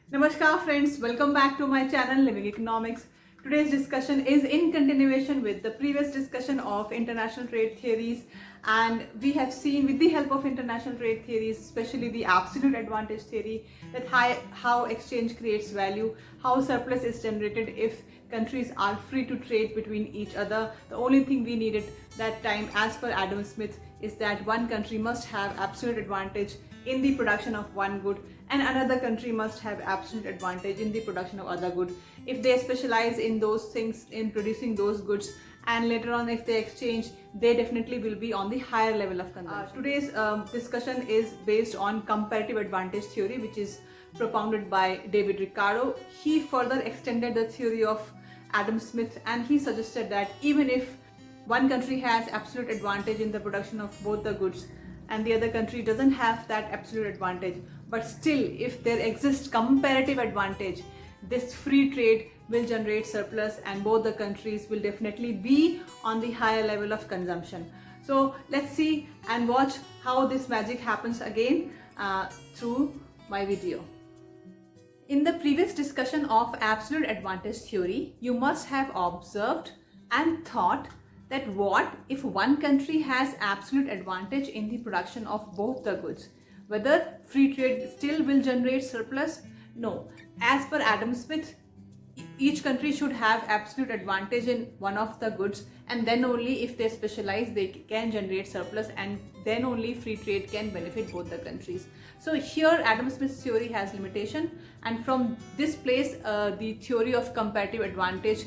Namaskar friends, welcome back to my channel Living Economics. Today's discussion is in continuation with the previous discussion of international trade theories, and we have seen with the help of international trade theories, especially the absolute advantage theory, that how exchange creates value, how surplus is generated if countries are free to trade between each other. The only thing we needed that time, as per Adam Smith, is that one country must have absolute advantage in the production of one good and another country must have absolute advantage in the production of other good. If they specialize in those things, in producing those goods, and later on if they exchange, they definitely will be on the higher level of consumption. Today's discussion is based on comparative advantage theory, which is propounded by David Ricardo. He further extended the theory of Adam Smith, and he suggested that even if one country has absolute advantage in the production of both the goods and the other country doesn't have that absolute advantage, but still if there exists comparative advantage, this free trade will generate surplus and both the countries will definitely be on the higher level of consumption. So let's see and watch how this magic happens again through my video. In the previous discussion of absolute advantage theory, you must have observed and thought that what if one country has absolute advantage in the production of both the goods? Whether free trade still will generate surplus? No. As per Adam Smith, each country should have absolute advantage in one of the goods, and then only if they specialize they can generate surplus, and then only free trade can benefit both the countries. So here Adam Smith's theory has limitation, and from this place the theory of comparative advantage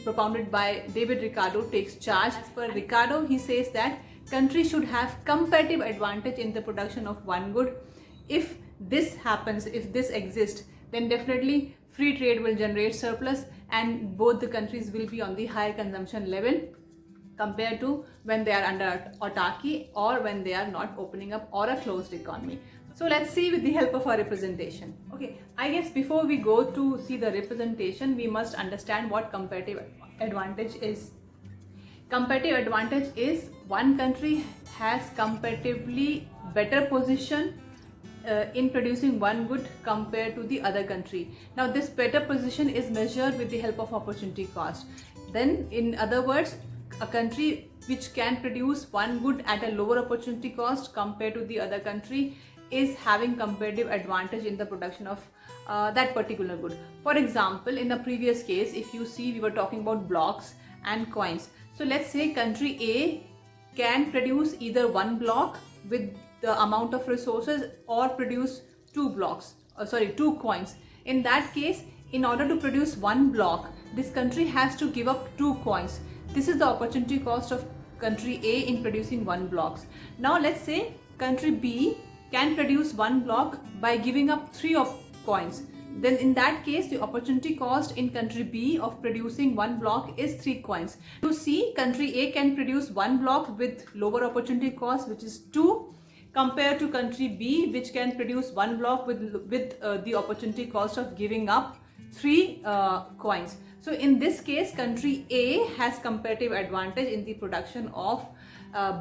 propounded by David Ricardo takes charge. As per Ricardo, he says that countries should have comparative advantage in the production of one good. If this happens, if this exists, then definitely free trade will generate surplus and both the countries will be on the higher consumption level compared to when they are under autarky or when they are not opening up or a closed economy. So let's see with the help of our representation. Okay, I guess before we go to see the representation, we must understand what comparative advantage is. Comparative advantage is one country has comparatively better position in producing one good compared to the other country. Now this better position is measured with the help of opportunity cost. Then in other words, a country which can produce one good at a lower opportunity cost compared to the other country is having comparative advantage in the production of that particular good. For example, in the previous case, if you see, we were talking about blocks and coins. So let's say country A can produce either one block with the amount of resources or produce two coins. In that case, in order to produce one block, this country has to give up two coins. This is the opportunity cost of country A in producing one block. Now let's say country B can produce one block by giving up three of coins. Then in that case, the opportunity cost in country B of producing one block is 3 coins. You see, country A can produce one block with lower opportunity cost, which is 2, compared to country B, which can produce one block with the opportunity cost of giving up 3 coins. So in this case, country A has comparative advantage in the production of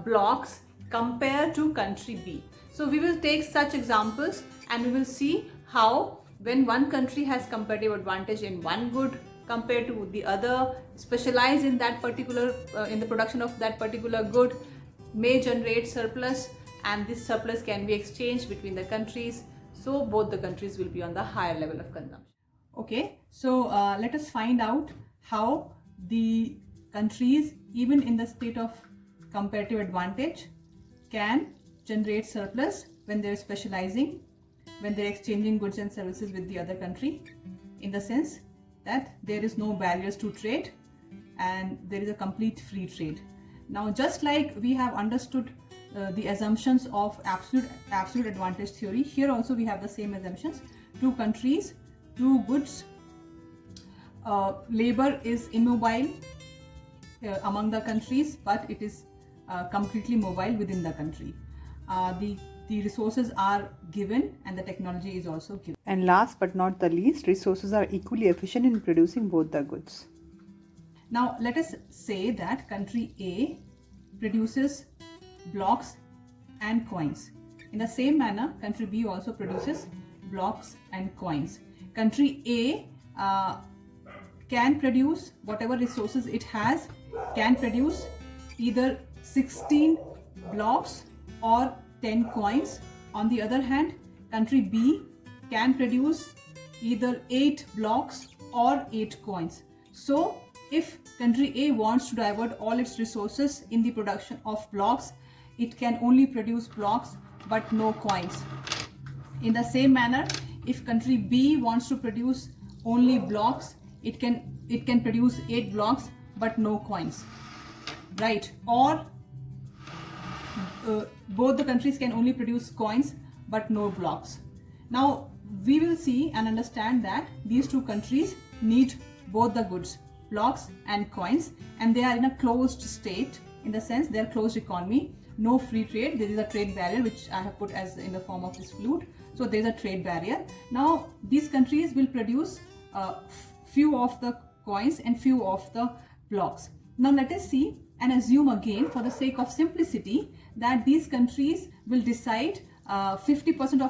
blocks compared to country B. So we will take such examples and we will see how when one country has comparative advantage in one good compared to the other, specialize in that particular in the production of that particular good, may generate surplus, and this surplus can be exchanged between the countries, so both the countries will be on the higher level of consumption. Okay, so let us find out how the countries, even in the state of comparative advantage, can generate surplus when they're specializing, when they're exchanging goods and services with the other country, in the sense that there is no barriers to trade and there is a complete free trade. Now, just like we have understood the assumptions of absolute advantage theory, here also we have the same assumptions. Two countries, two goods, labor is immobile among the countries, but it is completely mobile within the country. The resources are given and the technology is also given. And last but not the least, resources are equally efficient in producing both the goods. Now let us say that country A produces blocks and coins. In the same manner, country B also produces blocks and coins. Country A can produce whatever resources it has, can produce either 16 blocks or 10 coins. On the other hand, country B can produce either 8 blocks or 8 coins. So if country A wants to divert all its resources in the production of blocks, it can only produce blocks but no coins. In the same manner, if country B wants to produce only blocks, it can produce 8 blocks but no coins, right? Or both the countries can only produce coins but no blocks. Now we will see and understand that these two countries need both the goods, blocks and coins, and they are in a closed state, in the sense they are closed economy, no free trade. There is a trade barrier which I have put as in the form of this flute. So there is a trade barrier. Now these countries will produce few of the coins and few of the blocks. Now let us see and assume again, for the sake of simplicity, that these countries will decide 50%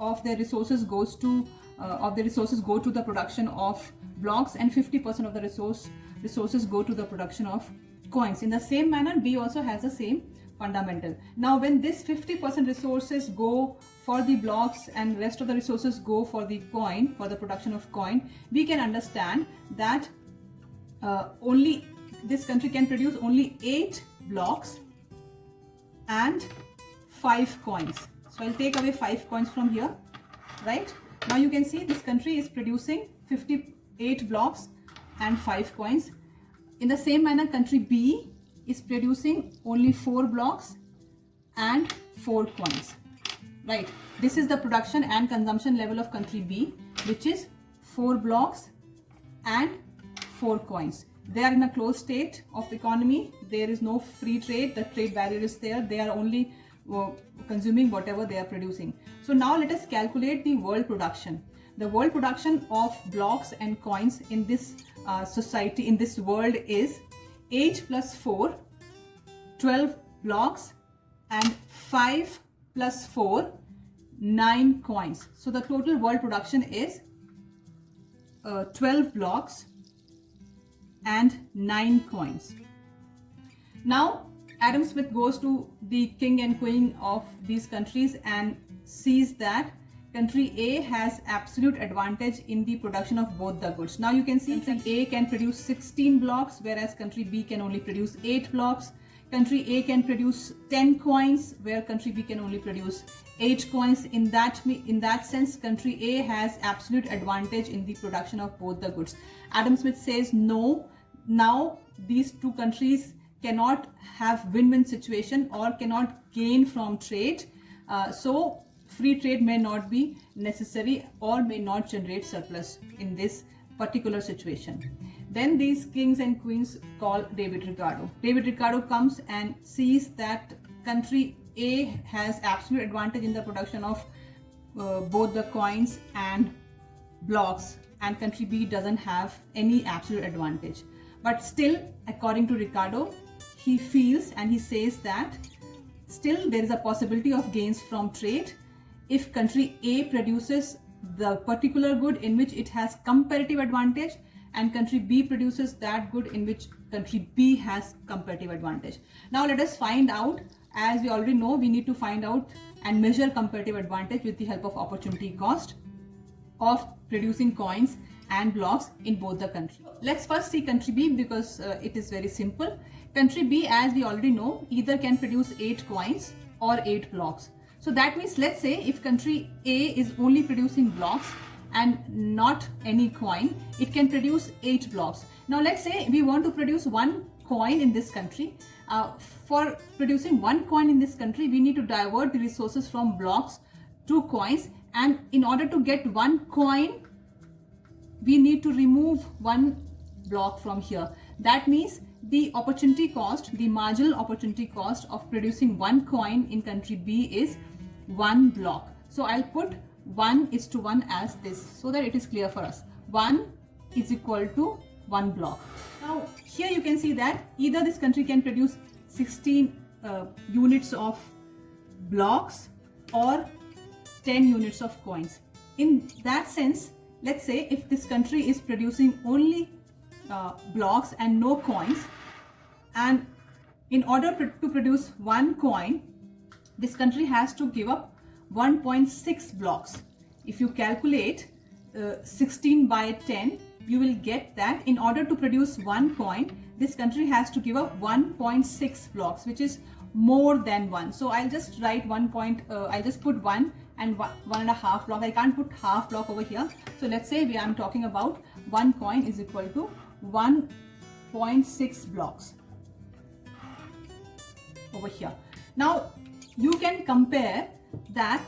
of their resources go to the production of blocks and 50% of the resources go to the production of coins. In the same manner, B also has the same fundamental. Now when this 50% resources go for the blocks and rest of the resources go for the coin, for the production of coin, we can understand that only this country can produce only 8 blocks and 5 coins. So I'll take away 5 coins from here, right? Now you can see this country is producing 58 blocks and 5 coins. In the same manner, country B is producing only 4 blocks and 4 coins, right? This is the production and consumption level of country B, which is 4 blocks and 4 coins. They are in a closed state of economy. There is no free trade. The trade barrier is there. They are only consuming whatever they are producing. So now let us calculate the world production. The world production of blocks and coins in this society, in this world, is 8 plus 4, 12 blocks, and 5 plus 4, 9 coins. So the total world production is 12 blocks and 9 coins. Now Adam Smith goes to the king and queen of these countries and sees that country A has absolute advantage in the production of both the goods. Now you can see country A can produce 16 blocks, whereas country B can only produce 8 blocks. Country A can produce 10 coins, where country B can only produce 8 coins. In that sense, country A has absolute advantage in the production of both the goods. Adam Smith says no, now these two countries cannot have win-win situation or cannot gain from trade. So free trade may not be necessary or may not generate surplus in this particular situation. Then these kings and queens call David Ricardo. David Ricardo comes and sees that country A has absolute advantage in the production of both the coins and blocks, and country B doesn't have any absolute advantage. But still, according to Ricardo, he feels and he says that still there is a possibility of gains from trade if country A produces the particular good in which it has comparative advantage and country B produces that good in which country B has comparative advantage. Now let us find out. As we already know, we need to find out and measure comparative advantage with the help of opportunity cost of producing coins and blocks in both the countries. Let's first see country B because it is very simple. Country B, as we already know, either can produce 8 coins or 8 blocks. So that means, let's say if country A is only producing blocks and not any coin, it can produce 8 blocks. Now let's say we want to produce 1 coin in this country. For producing 1 coin in this country, we need to divert the resources from blocks to coins, and in order to get 1 coin, we need to remove 1 block from here. That means the opportunity cost, the marginal opportunity cost of producing 1 coin in country B is 1 block. So I'll put 1:1 as this so that it is clear for us. 1 is equal to 1 block. Now here you can see that either this country can produce 16 units of blocks or 10 units of coins. in that sense, let's say if this country is producing only blocks and no coins, and in order to produce one coin, this country has to give up 1.6 blocks. If you calculate 16 by 10, you will get that in order to produce one coin, this country has to give up 1.6 blocks, which is more than one. So I'll just write I'll just put 1 and 1.5 block. I can't put half block over here. So let's say I'm talking about one coin is equal to 1.6 blocks over here. Now you can compare that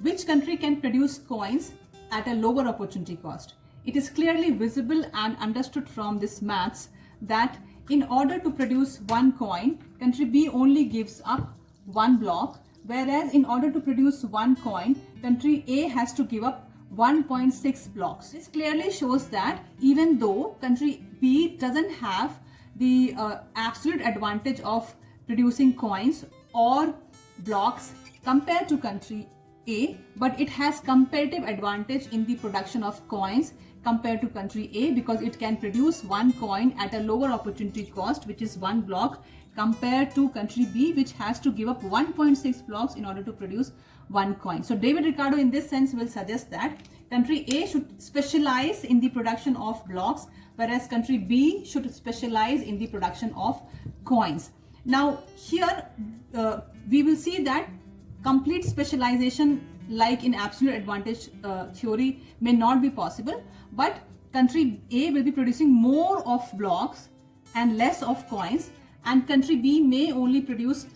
which country can produce coins at a lower opportunity cost. It is clearly visible and understood from this maths that in order to produce one coin, country B only gives up one block, whereas in order to produce one coin, country A has to give up 1.6 blocks. This clearly shows that even though country B doesn't have the absolute advantage of producing coins or blocks compared to country A, but it has comparative advantage in the production of coins compared to country A, because it can produce one coin at a lower opportunity cost, which is one block, compared to country B, which has to give up 1.6 blocks in order to produce one coin. So David Ricardo in this sense will suggest that country A should specialize in the production of blocks, whereas country B should specialize in the production of coins. Now here we will see that complete specialization like in absolute advantage theory may not be possible, but country A will be producing more of blocks and less of coins, and country B may only produce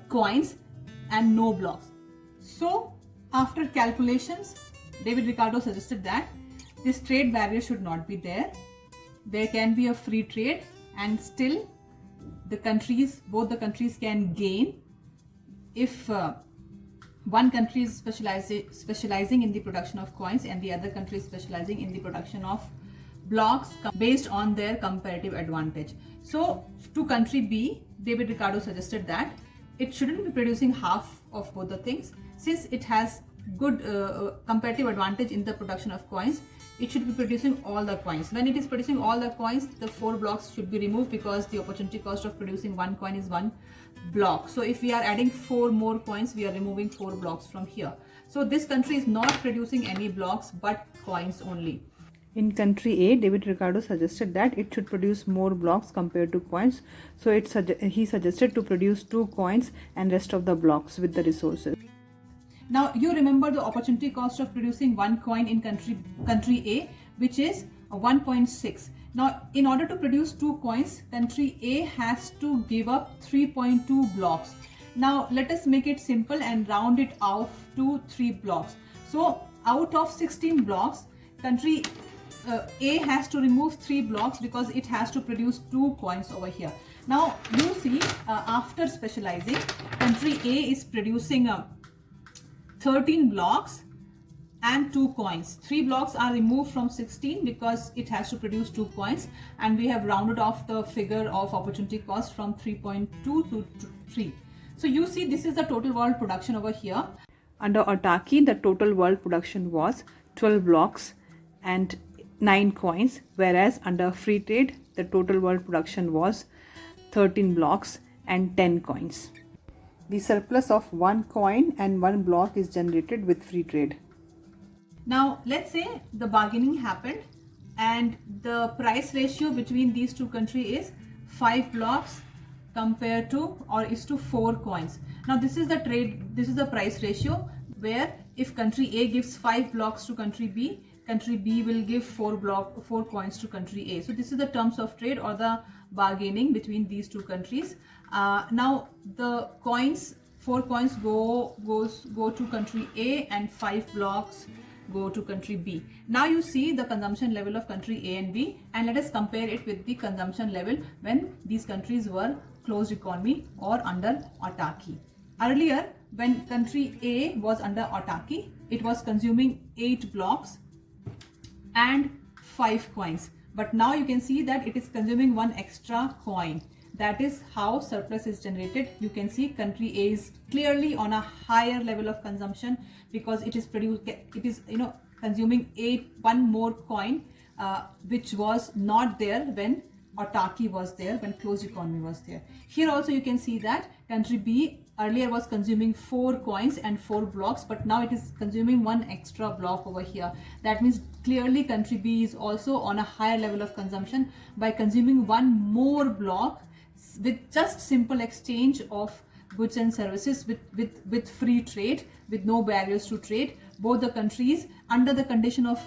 coins and no blocks. So after calculations, David Ricardo suggested that this trade barrier should not be there. There can be a free trade and still both the countries can gain if one country is specializing in the production of coins and the other country is specializing in the production of blocks based on their comparative advantage. So to country B, David Ricardo suggested that it shouldn't be producing half of both the things. Since it has good comparative advantage in the production of coins, it should be producing all the coins. When it is producing all the coins, the 4 blocks should be removed, because the opportunity cost of producing one coin is 1 block. So if we are adding 4 more coins, we are removing 4 blocks from here. So this country is not producing any blocks but coins only. In country A, David Ricardo suggested that it should produce more blocks compared to coins. So he suggested to produce 2 coins and rest of the blocks with the resources. Now you remember the opportunity cost of producing one coin in country A, which is 1.6. Now in order to produce 2 coins, country A has to give up 3.2 blocks. Now let us make it simple and round it off to 3 blocks. So out of 16 blocks, country A has to remove 3 blocks because it has to produce 2 coins over here. Now you see after specializing, country A is producing 13 blocks and 2 coins. 3 blocks are removed from 16 because it has to produce 2 coins, and we have rounded off the figure of opportunity cost from 3.2 to 3. So you see this is the total world production over here. Under autarky, the total world production was 12 blocks and 9 coins, whereas under free trade, the total world production was 13 blocks and 10 coins. The surplus of 1 coin and 1 block is generated with free trade. Now let's say the bargaining happened and the price ratio between these two countries is 5 blocks compared to or is to 4 coins. Now this is the price ratio where if country A gives 5 blocks to country B will give 4 coins to country A. So this is the terms of trade or the bargaining between these two countries. Now the 4 coins go to country A and 5 blocks go to country B. Now you see the consumption level of country A and B, and let us compare it with the consumption level when these countries were closed economy or under autarky. Earlier, when country A was under autarky, it was consuming 8 blocks and 5 coins. But now you can see that it is consuming 1 extra coin. That is how surplus is generated. You can see country A is clearly on a higher level of consumption because it is consuming one more coin, which was not there when autarky was there, when closed economy was there. Here also you can see that country B earlier was consuming 4 coins and 4 blocks, but now it is consuming 1 extra block over here. That means clearly country B is also on a higher level of consumption by consuming 1 more block with just simple exchange of goods and services, with free trade, with no barriers to trade. Both the countries, under the condition of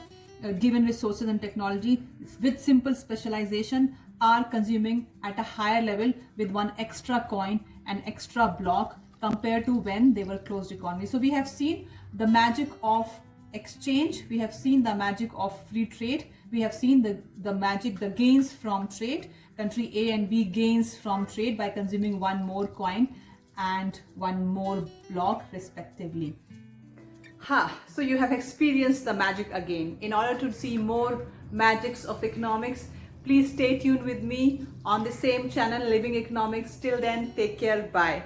given resources and technology, with simple specialization, are consuming at a higher level with 1 extra coin and extra block compared to when they were closed economy. So we have seen the magic of exchange, we have seen the magic of free trade, we have seen the magic, the gains from trade. Country A and B gains from trade by consuming 1 more coin and 1 more block respectively. So you have experienced the magic again. In order to see more magics of economics, please stay tuned with me on the same channel, Living Economics. Till then, take care. Bye.